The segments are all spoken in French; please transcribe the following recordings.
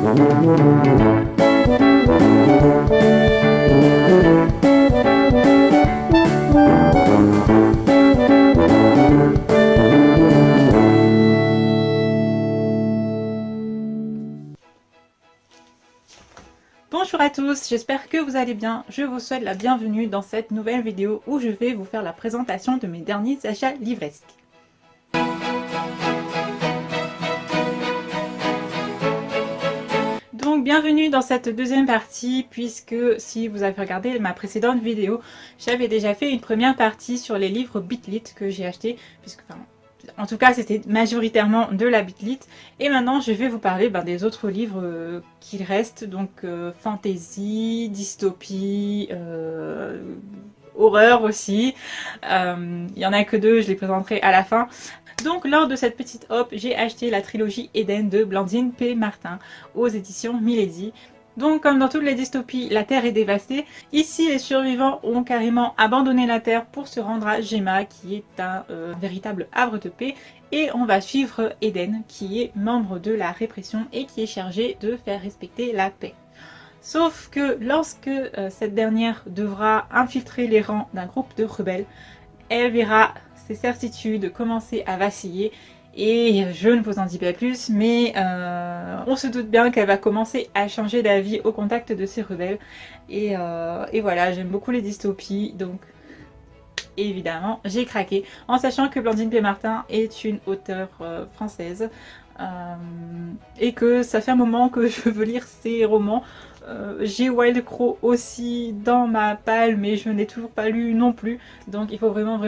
Bonjour à tous, j'espère que vous allez bien. Je vous souhaite la bienvenue dans cette nouvelle vidéo où je vais vous faire la présentation de mes derniers achats livresques. Donc bienvenue dans cette deuxième partie, puisque si vous avez regardé ma précédente vidéo, j'avais déjà fait une première partie sur les livres Bitlit que j'ai achetés, puisque en tout cas c'était majoritairement de la Bitlit, et maintenant je vais vous parler des autres livres qu'il reste, donc fantasy, dystopie, horreur aussi. Il y en a que deux, je les présenterai à la fin. Donc lors de cette petite hop, j'ai acheté la trilogie Eden de Blandine P. Martin aux éditions Milady. Donc comme dans toutes les dystopies, la Terre est dévastée. Ici, les survivants ont carrément abandonné la Terre pour se rendre à Gemma, qui est un véritable havre de paix. Et on va suivre Eden, qui est membre de la répression et qui est chargé de faire respecter la paix. Sauf que lorsque cette dernière devra infiltrer les rangs d'un groupe de rebelles, elle verra ses certitudes commencer à vaciller. Et je ne vous en dis pas plus, mais on se doute bien qu'elle va commencer à changer d'avis au contact de ces rebelles. Et voilà, j'aime beaucoup les dystopies, donc évidemment j'ai craqué. En sachant que Blandine P. Martin est une auteure française, et que ça fait un moment que je veux lire ses romans. J'ai Wild Crow aussi dans ma palle, mais je n'ai toujours pas lu non plus, donc il faut vraiment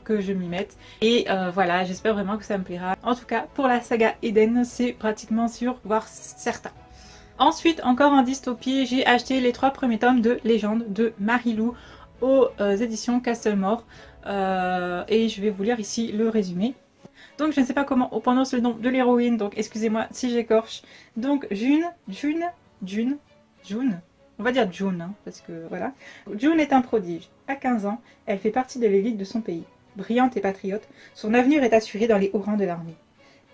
que je m'y mette. Et voilà, j'espère vraiment que ça me plaira. En tout cas, pour la saga Eden, c'est pratiquement sûr, voire certain. Ensuite, encore en dystopie, j'ai acheté les 3 premiers tomes de Légende de Marie-Lou aux éditions Castlemore, et je vais vous lire ici le résumé. Donc je ne sais pas comment on prononce le nom de l'héroïne, donc excusez-moi si j'écorche. Donc June, on va dire June, hein, parce que voilà. June est un prodige. À 15 ans, elle fait partie de l'élite de son pays. Brillante et patriote, son avenir est assuré dans les hauts rangs de l'armée.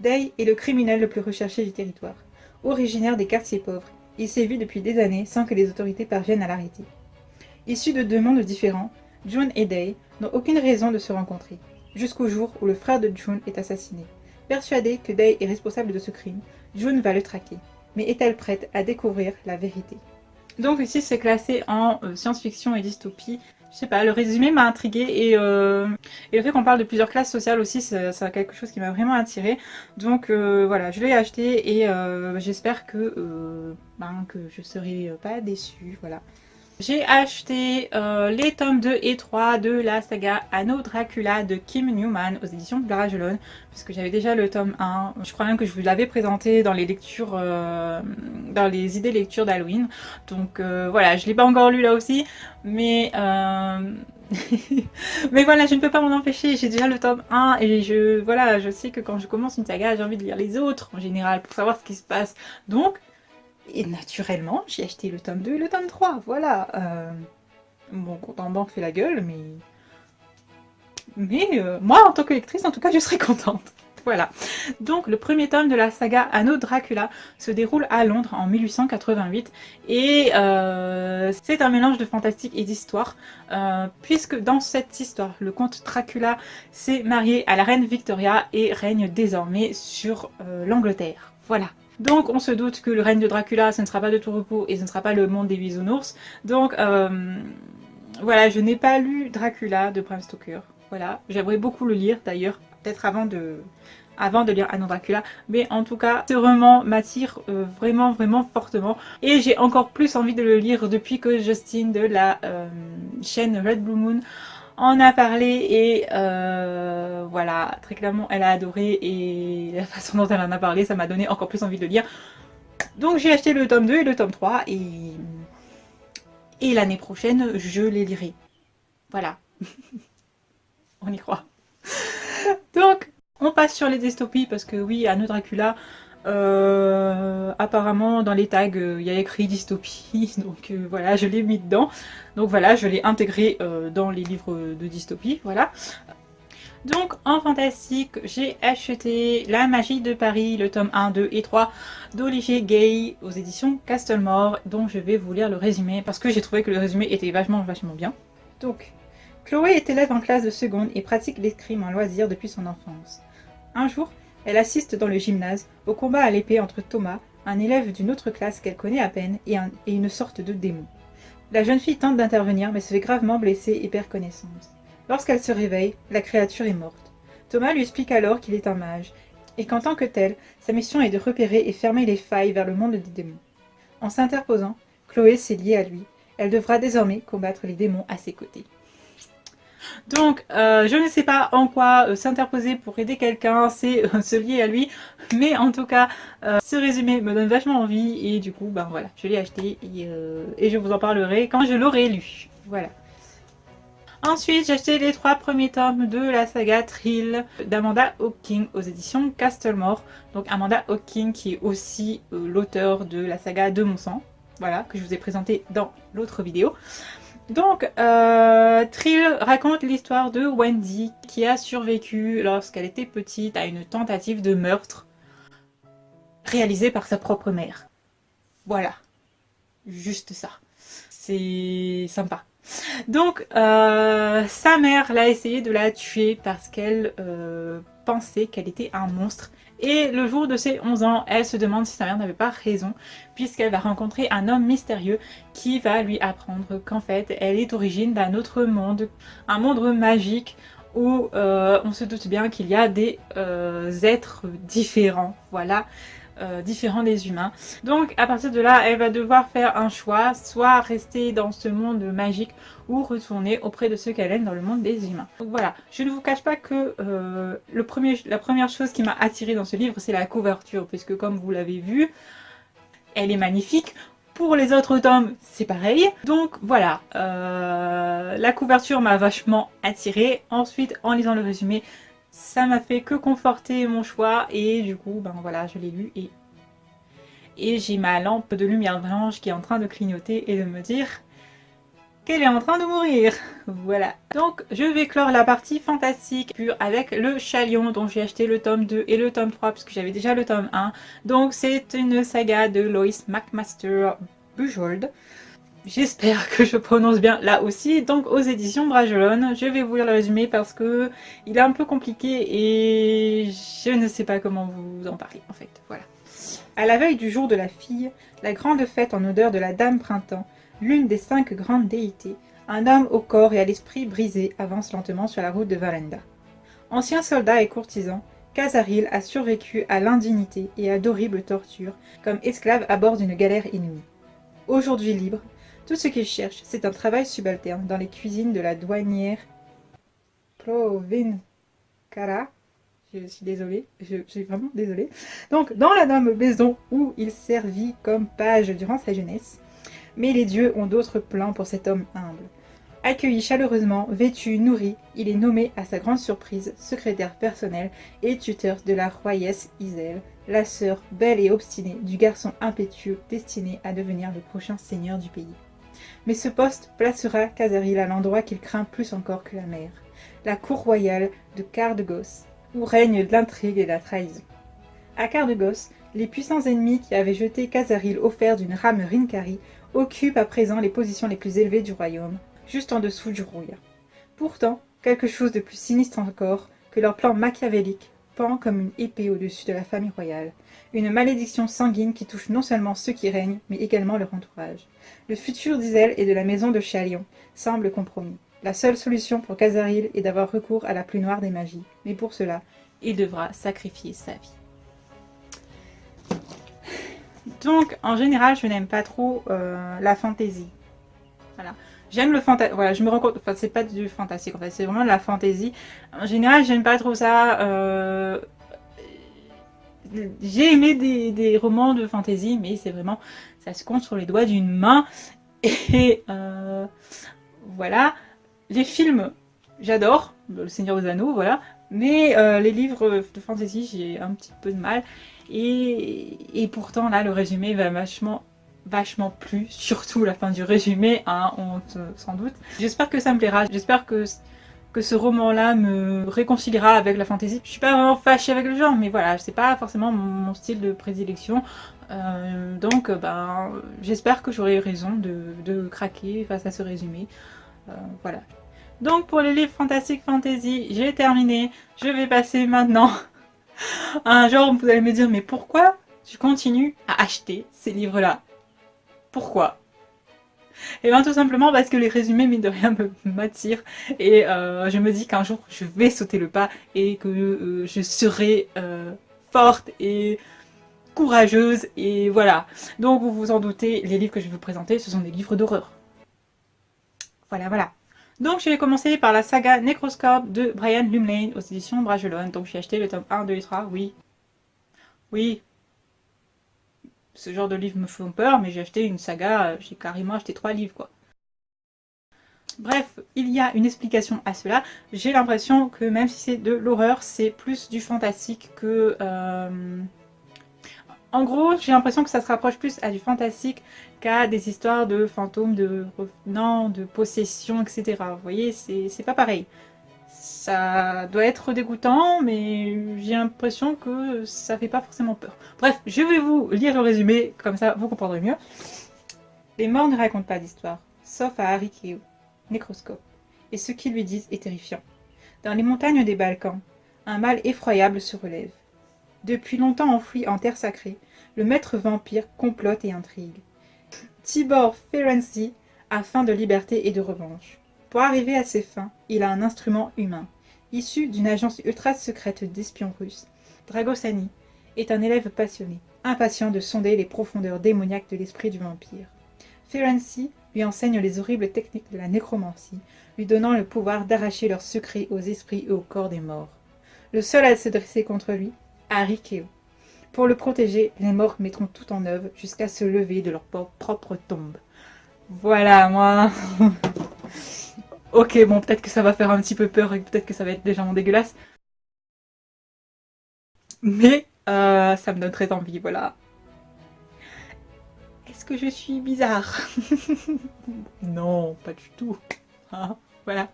Day est le criminel le plus recherché du territoire. Originaire des quartiers pauvres, il sévit depuis des années sans que les autorités parviennent à l'arrêter. Issus de 2 mondes différents, June et Day n'ont aucune raison de se rencontrer, jusqu'au jour où le frère de June est assassiné. Persuadée que Day est responsable de ce crime, June va le traquer. Mais est-elle prête à découvrir la vérité? Donc ici c'est classé en science-fiction et dystopie. Je sais pas, le résumé m'a intriguée, et le fait qu'on parle de plusieurs classes sociales aussi, c'est quelque chose qui m'a vraiment attirée. Donc voilà, je l'ai acheté, et j'espère que je serai pas déçue, voilà. J'ai acheté les tomes 2 et 3 de la saga Anno Dracula de Kim Newman aux éditions Bragelonne, parce que j'avais déjà le tome 1. Je crois même que je vous l'avais présenté dans les lectures, dans les idées lecture d'Halloween. Donc voilà, je l'ai pas encore lu là aussi, mais mais voilà, je ne peux pas m'en empêcher. J'ai déjà le tome 1, et voilà, je sais que quand je commence une saga, j'ai envie de lire les autres en général pour savoir ce qui se passe. Donc et naturellement, j'ai acheté le tome 2 et le tome 3, voilà. Mon compte en banque fait la gueule, mais moi, en tant que lectrice, en tout cas, je serais contente. Voilà. Donc, le premier tome de la saga Anno Dracula se déroule à Londres en 1888, et c'est un mélange de fantastique et d'histoire, puisque dans cette histoire, le comte Dracula s'est marié à la reine Victoria et règne désormais sur l'Angleterre. Voilà. Donc on se doute que le règne de Dracula, ce ne sera pas de tout repos, et ce ne sera pas le monde des bisounours. Donc voilà, je n'ai pas lu Dracula de Bram Stoker. Voilà, j'aimerais beaucoup le lire d'ailleurs, peut-être avant de lire Anno Dracula. Mais en tout cas, ce roman m'attire vraiment fortement. Et j'ai encore plus envie de le lire depuis que Justine de la chaîne Red Blue Moon en a parlé, et voilà, très clairement elle a adoré, et la façon dont elle en a parlé, ça m'a donné encore plus envie de le lire. Donc j'ai acheté le tome 2 et le tome 3, et l'année prochaine je les lirai. Voilà. On y croit. Donc on passe sur les dystopies, parce que oui, Anno Dracula, apparemment dans les tags il y a écrit dystopie, donc voilà, je l'ai mis dedans. Donc voilà, je l'ai intégré dans les livres de dystopie, voilà. Donc en fantastique, j'ai acheté La Magie de Paris, le tome 1, 2 et 3 d'Olivier Gay aux éditions Castlemore, dont je vais vous lire le résumé parce que j'ai trouvé que le résumé était vachement bien. Donc, Chloé est élève en classe de seconde et pratique l'escrime en loisir depuis son enfance. Un jour, elle assiste dans le gymnase au combat à l'épée entre Thomas, un élève d'une autre classe qu'elle connaît à peine, et une sorte de démon. La jeune fille tente d'intervenir mais se fait gravement blesser et perd connaissance. Lorsqu'elle se réveille, la créature est morte. Thomas lui explique alors qu'il est un mage, et qu'en tant que tel, sa mission est de repérer et fermer les failles vers le monde des démons. En s'interposant, Chloé s'est liée à lui. Elle devra désormais combattre les démons à ses côtés. Donc, je ne sais pas en quoi s'interposer pour aider quelqu'un, c'est se lier à lui, mais en tout cas, ce résumé me donne vachement envie, et du coup, ben voilà, je l'ai acheté, et je vous en parlerai quand je l'aurai lu. Voilà. Ensuite, j'ai acheté les 3 premiers tomes de la saga Thrill d'Amanda Hawking aux éditions Castlemore. Donc Amanda Hawking qui est aussi l'auteur de la saga De Mon Sang, voilà, que je vous ai présenté dans l'autre vidéo. Donc, Thrill raconte l'histoire de Wendy qui a survécu lorsqu'elle était petite à une tentative de meurtre réalisée par sa propre mère. Voilà, juste ça. C'est sympa. Donc, sa mère l'a essayé de la tuer parce qu'elle pensait qu'elle était un monstre. Et le jour de ses 11 ans, elle se demande si sa mère n'avait pas raison, puisqu'elle va rencontrer un homme mystérieux qui va lui apprendre qu'en fait, elle est d'origine d'un autre monde, un monde magique où on se doute bien qu'il y a des êtres différents, voilà. Différents des humains. Donc à partir de là, elle va devoir faire un choix, soit rester dans ce monde magique ou retourner auprès de ceux qu'elle aime dans le monde des humains. Donc voilà, je ne vous cache pas que la première chose qui m'a attirée dans ce livre, c'est la couverture, puisque comme vous l'avez vu, elle est magnifique. Pour les autres tomes, c'est pareil. Donc voilà, la couverture m'a vachement attirée. Ensuite, en lisant le résumé, ça m'a fait que conforter mon choix et du coup, ben voilà, je l'ai lu et j'ai ma lampe de lumière blanche qui est en train de clignoter et de me dire qu'elle est en train de mourir. Voilà. Donc, je vais clore la partie fantastique pure avec le Chalion dont j'ai acheté le tome 2 et le tome 3 parce que j'avais déjà le tome 1. Donc, c'est une saga de Lois McMaster Bujold. J'espère que je prononce bien là aussi, donc aux éditions Bragelonne. Je vais vous lire le résumé parce que il est un peu compliqué et je ne sais pas comment vous en parler en fait, voilà. À la veille du jour de la fille, la grande fête en odeur de la Dame Printemps, l'une des 5 grandes déités, un homme au corps et à l'esprit brisé avance lentement sur la route de Valenda. Ancien soldat et courtisan, Kazaril a survécu à l'indignité et à d'horribles tortures comme esclave à bord d'une galère inouïe. Aujourd'hui libre, tout ce qu'il cherche, c'est un travail subalterne dans les cuisines de la douanière Provencara. Je suis désolée, je suis vraiment désolée. Donc, dans la noble maison où il servit comme page durant sa jeunesse. Mais les dieux ont d'autres plans pour cet homme humble. Accueilli chaleureusement, vêtu, nourri, il est nommé à sa grande surprise secrétaire personnel et tuteur de la royesse Iselle, la sœur belle et obstinée du garçon impétueux destiné à devenir le prochain seigneur du pays. Mais ce poste placera Kazaril à l'endroit qu'il craint plus encore que la mer, la cour royale de Cardegos, où règne l'intrigue et la trahison. À Cardegos, les puissants ennemis qui avaient jeté Kazaril offert d'une rame Rinkari occupent à présent les positions les plus élevées du royaume, juste en dessous du Rouya. Pourtant, quelque chose de plus sinistre encore que leur plan machiavélique pend comme une épée au-dessus de la famille royale, une malédiction sanguine qui touche non seulement ceux qui règnent, mais également leur entourage. Le futur d'Iselle et de la maison de Chalion semble compromis. La seule solution pour Kazaril est d'avoir recours à la plus noire des magies, mais pour cela, il devra sacrifier sa vie. Donc, en général, je n'aime pas trop la fantaisie. Voilà. J'aime le fantastique. Voilà, je me rends compte. Enfin, c'est pas du fantastique, en fait, c'est vraiment de la fantaisie. En général, j'aime pas trop ça. J'ai aimé des romans de fantaisie, mais c'est vraiment. Ça se compte sur les doigts d'une main. Et voilà. Les films, j'adore. Le Seigneur des Anneaux, voilà. Mais les livres de fantaisie, j'ai un petit peu de mal. Et pourtant, là, le résumé va vachement plu, surtout la fin du résumé, hein, sans doute. J'espère que ça me plaira, j'espère que que ce roman-là me réconciliera avec la fantasy. Je suis pas vraiment fâchée avec le genre, mais voilà, c'est pas forcément mon style de prédilection. Donc, ben, j'espère que j'aurai raison de craquer face à ce résumé. Voilà. Donc, pour les livres fantastiques fantasy, j'ai terminé. Je vais passer maintenant à un genre où vous allez me dire, mais pourquoi tu continues à acheter ces livres-là? Pourquoi? Et bien tout simplement parce que les résumés, mine de rien, m'attirent. Et je me dis qu'un jour, je vais sauter le pas et que je serai forte et courageuse. Et voilà. Donc vous vous en doutez, les livres que je vais vous présenter, ce sont des livres d'horreur. Voilà, voilà. Donc je vais commencer par la saga Necroscope de Brian Lumley aux éditions Bragelonne. Donc j'ai acheté le tome 1, 2 et 3, oui. Oui, ce genre de livres me font peur, mais j'ai acheté une saga, j'ai carrément acheté 3 livres quoi. Bref, il y a une explication à cela. J'ai l'impression que même si c'est de l'horreur, c'est plus du fantastique que... En gros, j'ai l'impression que ça se rapproche plus à du fantastique qu'à des histoires de fantômes, de revenants, de possession, etc. Vous voyez, c'est pas pareil. Ça doit être dégoûtant, mais j'ai l'impression que ça fait pas forcément peur. Bref, je vais vous lire le résumé, comme ça vous comprendrez mieux. Les morts ne racontent pas d'histoire, sauf à Harry Keo, Nécroscope, et ce qu'ils lui disent est terrifiant. Dans les montagnes des Balkans, un mal effroyable se relève. Depuis longtemps enfoui en terre sacrée, le maître vampire complote et intrigue. Tibor Ferenczi a faim de liberté et de revanche. Pour arriver à ses fins, il a un instrument humain. Issu d'une agence ultra secrète d'espions russes, Dragosani est un élève passionné, impatient de sonder les profondeurs démoniaques de l'esprit du vampire. Ferenczi lui enseigne les horribles techniques de la nécromancie, lui donnant le pouvoir d'arracher leurs secrets aux esprits et aux corps des morts. Le seul à se dresser contre lui, Harry Keo. Pour le protéger, les morts mettront tout en œuvre jusqu'à se lever de leur propre tombe. Voilà, moi... Ok, bon, peut-être que ça va faire un petit peu peur et peut-être que ça va être légèrement dégueulasse. Mais ça me donne très envie, voilà. Est-ce que je suis bizarre? Non, pas du tout. Ah, voilà.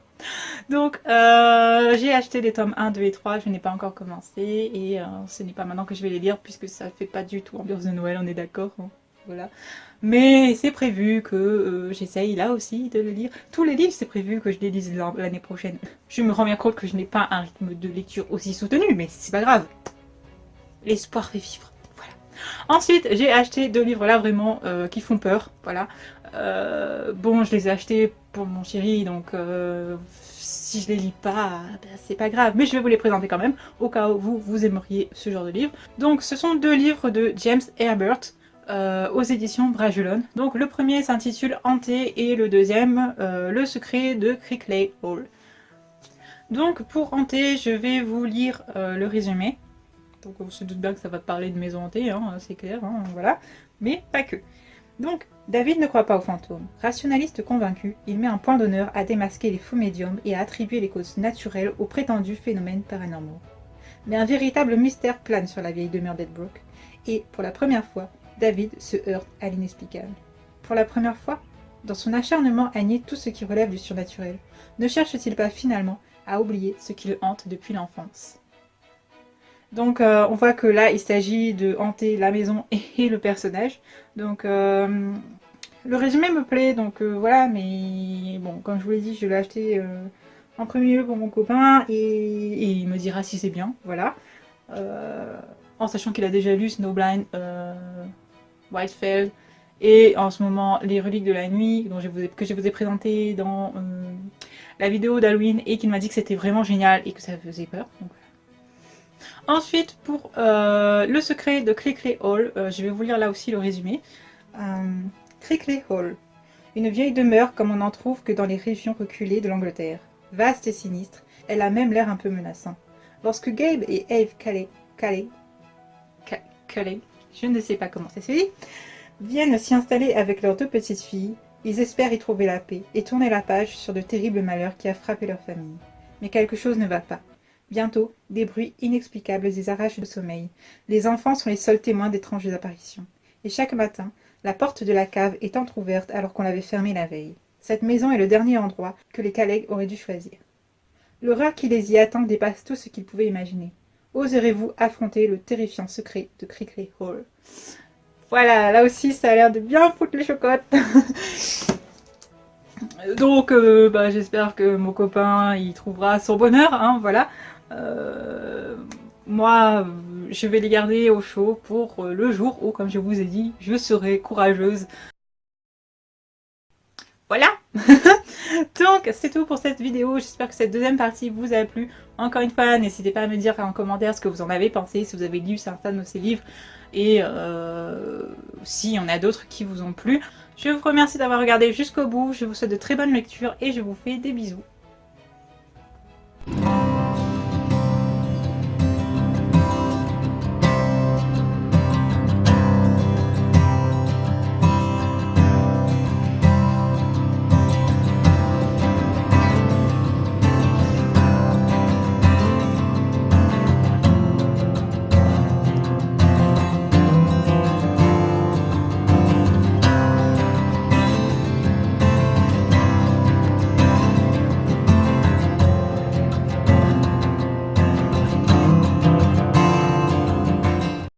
Donc, j'ai acheté les tomes 1, 2 et 3, je n'ai pas encore commencé, et ce n'est pas maintenant que je vais les lire, puisque ça fait pas du tout ambiance de Noël, on est d'accord, hein, voilà. Mais c'est prévu que j'essaye là aussi de le lire. Tous les livres, c'est prévu que je les lise l'année prochaine. Je me rends bien compte que je n'ai pas un rythme de lecture aussi soutenu, mais c'est pas grave. L'espoir fait vivre. Voilà. Ensuite, j'ai acheté 2 livres là vraiment qui font peur, voilà. Bon, je les ai achetés pour mon chéri, donc si je les lis pas, ben, c'est pas grave. Mais je vais vous les présenter quand même, au cas où vous aimeriez ce genre de livre. Donc, ce sont 2 livres de James Herbert aux éditions Bragelonne. Donc, le premier s'intitule Hanté et le deuxième, Le secret de Crickley Hall. Donc, pour Hanté, je vais vous lire le résumé. Donc, on se doute bien que ça va parler de maison hantée, hein, c'est clair, hein, voilà. Mais pas que. Donc, David ne croit pas aux fantômes. Rationaliste convaincu, il met un point d'honneur à démasquer les faux médiums et à attribuer les causes naturelles aux prétendus phénomènes paranormaux. Mais un véritable mystère plane sur la vieille demeure d'Edbrook, et, pour la première fois, David se heurte à l'inexplicable. Pour la première fois, dans son acharnement à nier tout ce qui relève du surnaturel, ne cherche-t-il pas finalement à oublier ce qui le hante depuis l'enfance? Donc on voit que là il s'agit de hanter la maison et le personnage. Donc le résumé me plaît, donc voilà, mais bon, comme je vous l'ai dit, je l'ai acheté en premier lieu pour mon copain et il me dira si c'est bien, voilà. En sachant qu'il a déjà lu Snowblind, Whitefell et en ce moment Les Reliques de la Nuit, que je vous ai présenté dans la vidéo d'Halloween et qu'il m'a dit que c'était vraiment génial et que ça faisait peur. Donc, ensuite, pour le secret de Crickley Hall, je vais vous lire là aussi le résumé. Crickley Hall, une vieille demeure comme on n'en trouve que dans les régions reculées de l'Angleterre. Vaste et sinistre, elle a même l'air un peu menaçant. Lorsque Gabe et Eve Calais, je ne sais pas comment ça se dit, viennent s'y installer avec leurs 2 petites filles, ils espèrent y trouver la paix et tourner la page sur de terribles malheurs qui a frappé leur famille. Mais quelque chose ne va pas. Bientôt, des bruits inexplicables les arrachent le sommeil. Les enfants sont les seuls témoins d'étranges apparitions. Et chaque matin, la porte de la cave est entr'ouverte alors qu'on l'avait fermée la veille. Cette maison est le dernier endroit que les Calais auraient dû choisir. L'horreur qui les y attend dépasse tout ce qu'ils pouvaient imaginer. Oserez-vous affronter le terrifiant secret de Crickley Hall? Voilà, là aussi ça a l'air de bien foutre les chocottes. Donc j'espère que mon copain il trouvera son bonheur, hein, voilà. Moi, je vais les garder au chaud pour le jour où, comme je vous ai dit, je serai courageuse. Voilà. Donc c'est tout pour cette vidéo, j'espère que cette deuxième partie vous a plu. Encore une fois, n'hésitez pas à me dire en commentaire ce que vous en avez pensé, si vous avez lu certains de ces livres et s'il y en a d'autres qui vous ont plu. Je vous remercie d'avoir regardé jusqu'au bout, je vous souhaite de très bonnes lectures et je vous fais des bisous.